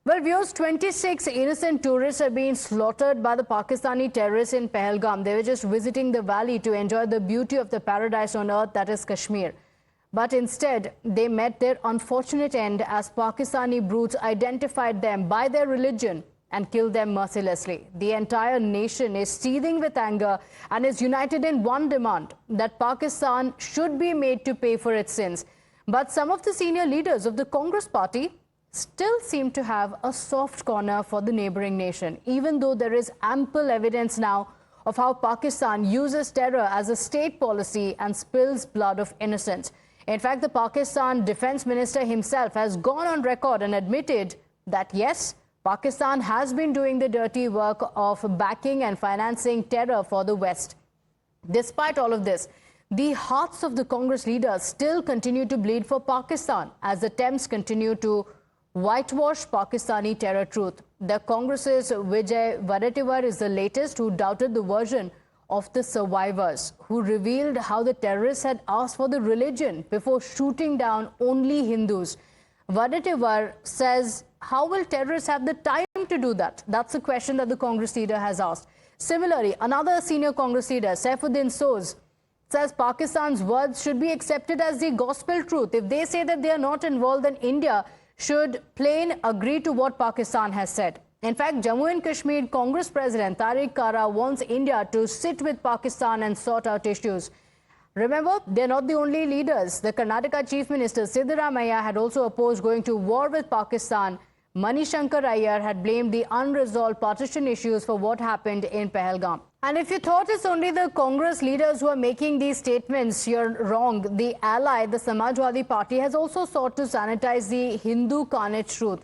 Well, viewers, 26 innocent tourists have been slaughtered by the Pakistani terrorists in Pahalgam. They were just visiting the valley to enjoy the beauty of the paradise on earth, that is Kashmir. But instead, they met their unfortunate end as Pakistani brutes identified them by their religion and killed them mercilessly. The entire nation is seething with anger and is united in one demand, that Pakistan should be made to pay for its sins. But some of the senior leaders of the Congress party still seem to have a soft corner for the neighboring nation, even though there is ample evidence now of how Pakistan uses terror as a state policy and spills blood of innocents. In fact, the Pakistan Defense Minister himself has gone on record and admitted that yes, Pakistan has been doing the dirty work of backing and financing terror for the West. Despite all of this, the hearts of the Congress leaders still continue to bleed for Pakistan as attempts continue to whitewash Pakistani terror truth. The Congress's Vijay Wadetiwar is the latest who doubted the version of the survivors, who revealed how the terrorists had asked for the religion before shooting down only Hindus. Wadetiwar says, how will terrorists have the time to do that? That's a question that the Congress leader has asked. Similarly, another senior Congress leader, Saifuddin Soz, says Pakistan's words should be accepted as the gospel truth. If they say that they are not involved, then India should plain agree to what Pakistan has said. In fact, Jammu and Kashmir Congress President Tariq Kara wants India to sit with Pakistan and sort out issues. Remember, they're not the only leaders. The Karnataka Chief Minister Siddaramaiah had also opposed going to war with Pakistan. Manishankar Iyer had blamed the unresolved partition issues for what happened in Pahalgam. And if you thought it's only the Congress leaders who are making these statements, you're wrong. The ally, the Samajwadi Party, has also sought to sanitize the Hindu carnage truth,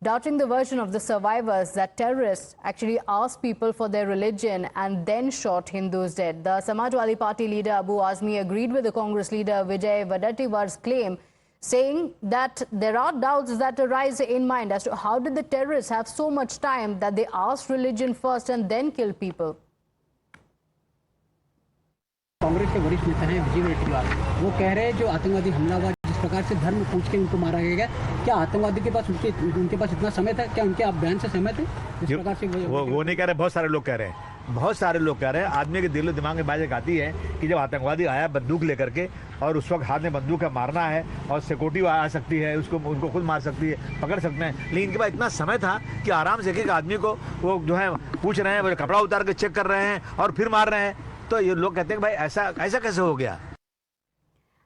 doubting the version of the survivors that terrorists actually asked people for their religion and then shot Hindus dead. The Samajwadi Party leader Abu Azmi agreed with the Congress leader Vijay Wadetiwar's claim, saying that there are doubts that arise in mind as to how did the terrorists have so much time that they asked religion first and then killed people. Congress के वरिष्ठ नेता हैं विजय वडेट्टीवार, वो कह रहे हैं जो आतंकवादी हमला हुआ जिस प्रकार से धर्म पूछ के उनको मारा गया, क्या आतंकवादी के पास उनके पास इतना समय था? क्या उनके आप बयान से सहमत हैं? जिस प्रकार से वो नहीं कह रहे, बहुत सारे लोग कह रहे हैं, बहुत सारे लोग कह रहे हैं। आदमी के दिलो दिमाग में बात आती है कि जब आतंकवादी आया बंदूक लेकर के और उस वक्त हाथ में बंदूक का मारना है और सिक्योरिटी आ सकती है, उनको खुद मार सकती है, पकड़ सकते हैं, लेकिन इनके पास इतना समय था कि आराम से एक आदमी को वो जो है पूछ रहे हैं, वो कपड़ा उतार के चेक कर रहे हैं और फिर मार रहे हैं। तो ये लोग कहते हैं भाई ऐसा कैसे हो गया?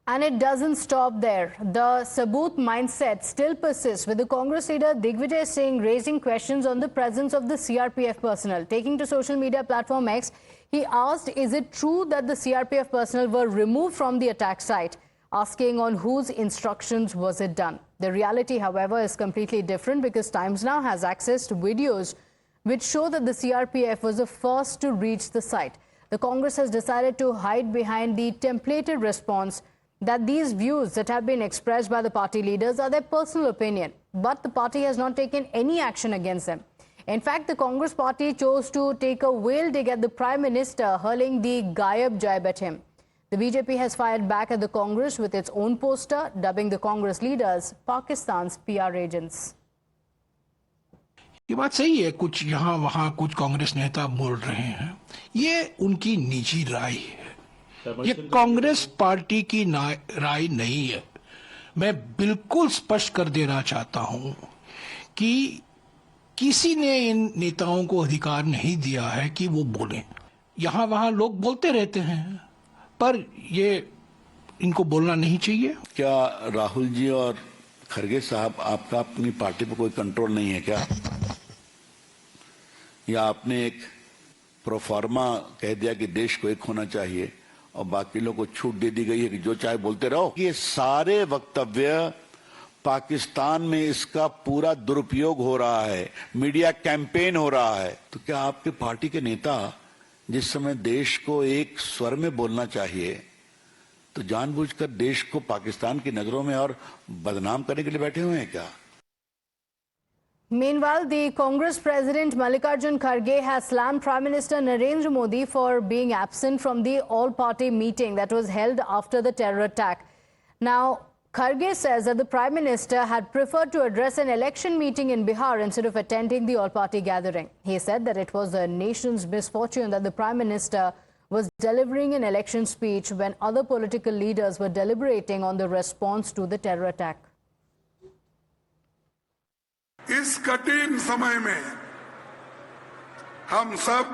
And it doesn't stop there. The Sabut mindset still persists, with the Congress leader Digvijay Singh raising questions on the presence of the CRPF personnel. Taking to social media platform X, he asked, is it true that the CRPF personnel were removed from the attack site? Asking on whose instructions was it done. The reality, however, is completely different, because Times Now has access to videos which show that the CRPF was the first to reach the site. The Congress has decided to hide behind the templated response that these views that have been expressed by the party leaders are their personal opinion, but the party has not taken any action against them. In fact, the Congress party chose to take a whale dig at the Prime Minister, hurling the Gayab Jayab at him. The BJP has fired back at the Congress with its own poster, dubbing the Congress leaders Pakistan's PR agents. ये बात सही है, कुछ यहाँ वहाँ कुछ कांग्रेस नेता बोल रहे हैं, ये उनकी निजी राय है, ये कांग्रेस पार्टी की राय नहीं है। मैं बिल्कुल स्पष्ट कर देना चाहता हूं कि किसी ने इन नेताओं को अधिकार नहीं दिया है कि वो बोलें। यहाँ वहाँ लोग बोलते रहते हैं, पर ये इनको बोलना नहीं चाहिए। क्या राहुल जी और खरगे साहब, आपका अपनी पार्टी पर कोई कंट्रोल नहीं है क्या? या आपने एक प्रोफार्मा कह दिया कि देश को एक होना चाहिए और बाकी लोगों को छूट दे दी गई है कि जो चाहे बोलते रहो? ये सारे वक्तव्य पाकिस्तान में इसका पूरा दुरुपयोग हो रहा है, मीडिया कैंपेन हो रहा है। तो क्या आपके पार्टी के नेता जिस समय देश को एक स्वर में बोलना चाहिए, तो जानबूझकर देश को पाकिस्तान की नजरों में और बदनाम करने के लिए बैठे हुए हैं क्या? Meanwhile, the Congress President Mallikarjun Kharge has slammed Prime Minister Narendra Modi for being absent from the all-party meeting that was held after the terror attack. Now, Kharge says that the Prime Minister had preferred to address an election meeting in Bihar instead of attending the all-party gathering. He said that it was the nation's misfortune that the Prime Minister was delivering an election speech when other political leaders were deliberating on the response to the terror attack. इस कठिन समय में हम सब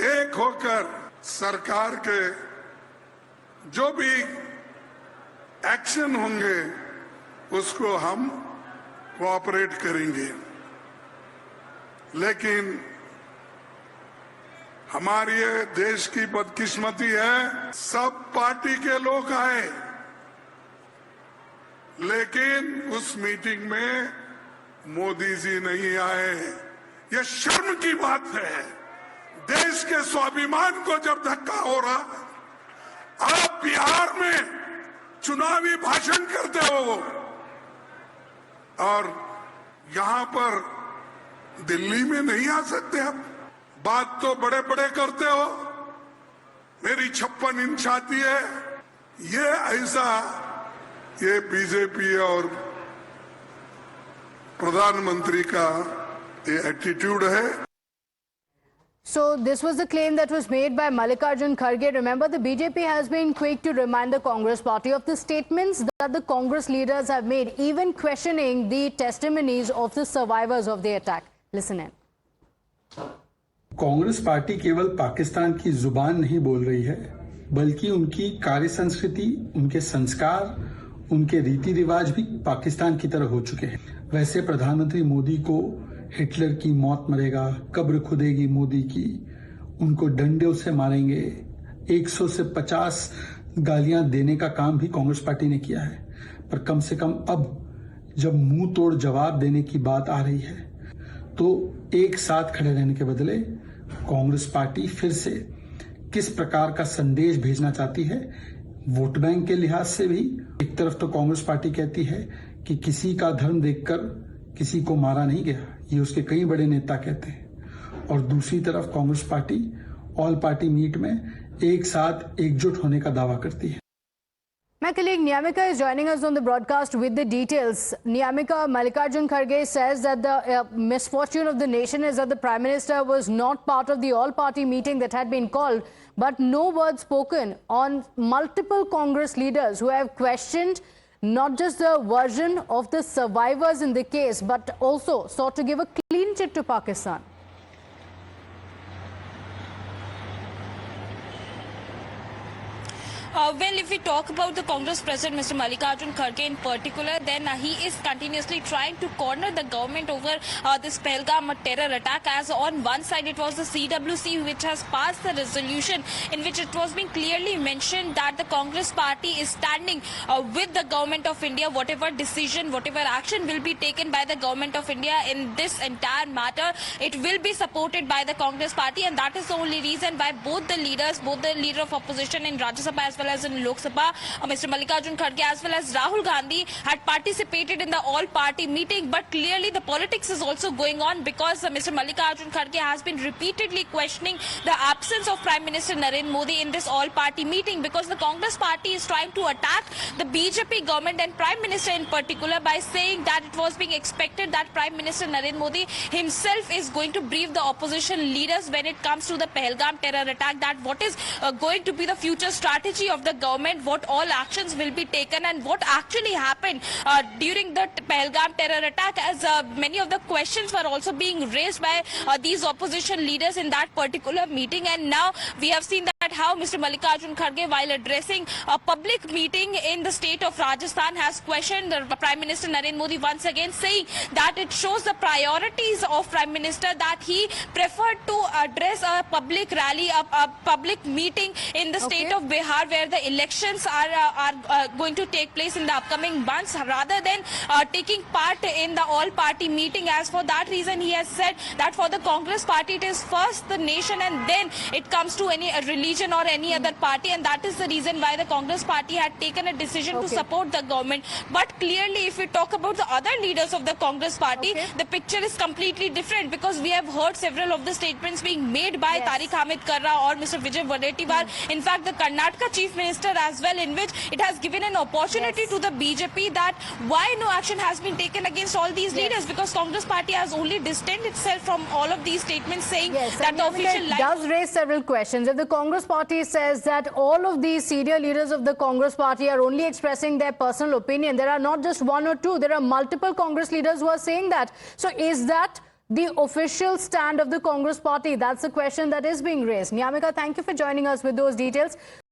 एक होकर सरकार के जो भी एक्शन होंगे उसको हम कोऑपरेट करेंगे, लेकिन हमारे देश की बदकिस्मती है सब पार्टी के लोग आए, लेकिन उस मीटिंग में मोदी जी नहीं आए। यह शर्म की बात है। देश के स्वाभिमान को जब धक्का हो रहा, आप बिहार में चुनावी भाषण करते हो और यहां पर दिल्ली में नहीं आ सकते। आप बात तो बड़े बड़े करते हो, मेरी 56 इंच आती है। ये ऐसा ये बीजेपी और प्रधानमंत्री का ये एटीट्यूड है। So this was the claim that was made by Mallikarjun Kharge. Remember, the BJP has been quick to remind the Congress party of the statements that the Congress leaders have made, even questioning the testimonies of the survivors of the attack. Listen in. Congress party केवल पाकिस्तान की जुबान नहीं बोल रही है, बल्कि उनकी कार्य संस्कृति, उनके संस्कार, उनके रीति रिवाज भी पाकिस्तान की तरह हो चुके हैं। वैसे प्रधानमंत्री मोदी को हिटलर की मौत मरेगा, कब्र खुदेगी मोदी की, उनको डंडे से मारेंगे, 100 से 50 गालियां देने का काम भी कांग्रेस पार्टी ने किया है। पर कम से कम अब जब मुंह तोड़ जवाब देने की बात आ रही है, तो एक साथ खड़े रहने के बदले कांग्रेस पार्टी फिर से किस प्रकार का संदेश भेजना चाहती है। वोट बैंक के लिहाज से भी एक तरफ तो कांग्रेस पार्टी कहती है कि किसी का धर्म देखकर किसी को मारा नहीं गया, ये उसके कई बड़े नेता कहते हैं, और दूसरी तरफ Congress party all party meet में एक साथ एकजुट होने का दावा करती है। My colleague Niyamika is joining us on the broadcast with the details. Niyamika, Mallikarjun Kharge says that the misfortune of the nation is that the Prime Minister was not part of the all-party meeting that had been called, but no word spoken on multiple Congress leaders who have questioned not just the version of the survivors in the case, but also sought to give a clean chit to Pakistan. Well, if we talk about the Congress President, Mr. Mallikarjun Kharge in particular, then he is continuously trying to corner the government over this Pahalgam terror attack. As on one side, it was the CWC which has passed the resolution in which it was being clearly mentioned that the Congress party is standing with the government of India. Whatever decision, whatever action will be taken by the government of India in this entire matter, it will be supported by the Congress party, and that is the only reason why both the leaders, both the leader of opposition in Rajya Sabha as well as in Lok Sabha, Mr. Mallikarjun Kharge as well as Rahul Gandhi had participated in the all-party meeting. But clearly the politics is also going on because Mr. Mallikarjun Kharge has been repeatedly questioning the absence of Prime Minister Narendra Modi in this all-party meeting, because the Congress party is trying to attack the BJP government and Prime Minister in particular by saying that it was being expected that Prime Minister Narendra Modi himself is going to brief the opposition leaders when it comes to the Pahalgam terror attack, that what is going to be the future strategy of the government, what all actions will be taken and what actually happened during the Pahalgam terror attack, as many of the questions were also being raised by these opposition leaders in that particular meeting. And now we have seen that how Mr. Mallikarjun Kharge, while addressing a public meeting in the state of Rajasthan, has questioned the Prime Minister Narendra Modi once again, saying that it shows the priorities of Prime Minister that he preferred to address a public rally, a public meeting in the state of Bihar where the elections are going to take place in the upcoming months, rather than taking part in the all-party meeting. As for that reason, he has said that for the Congress party, it is first the nation and then it comes to any relief region or any other party, and that is the reason why the Congress party had taken a decision to support the government. But clearly, if we talk about the other leaders of the Congress party, the picture is completely different, because we have heard several of the statements being made by Tariq Hamid Karra or Mr. Vijay Wadetiwar. In fact, the Karnataka Chief Minister as well, in which it has given an opportunity to the BJP that why no action has been taken against all these leaders, because Congress party has only distanced itself from all of these statements, saying that the official it does raise several questions. If the Congress party says that all of these senior leaders of the Congress party are only expressing their personal opinion, there are not just one or two, there are multiple Congress leaders who are saying that. So is that the official stand of the Congress party? That's the question that is being raised. Nyamika, thank you for joining us with those details.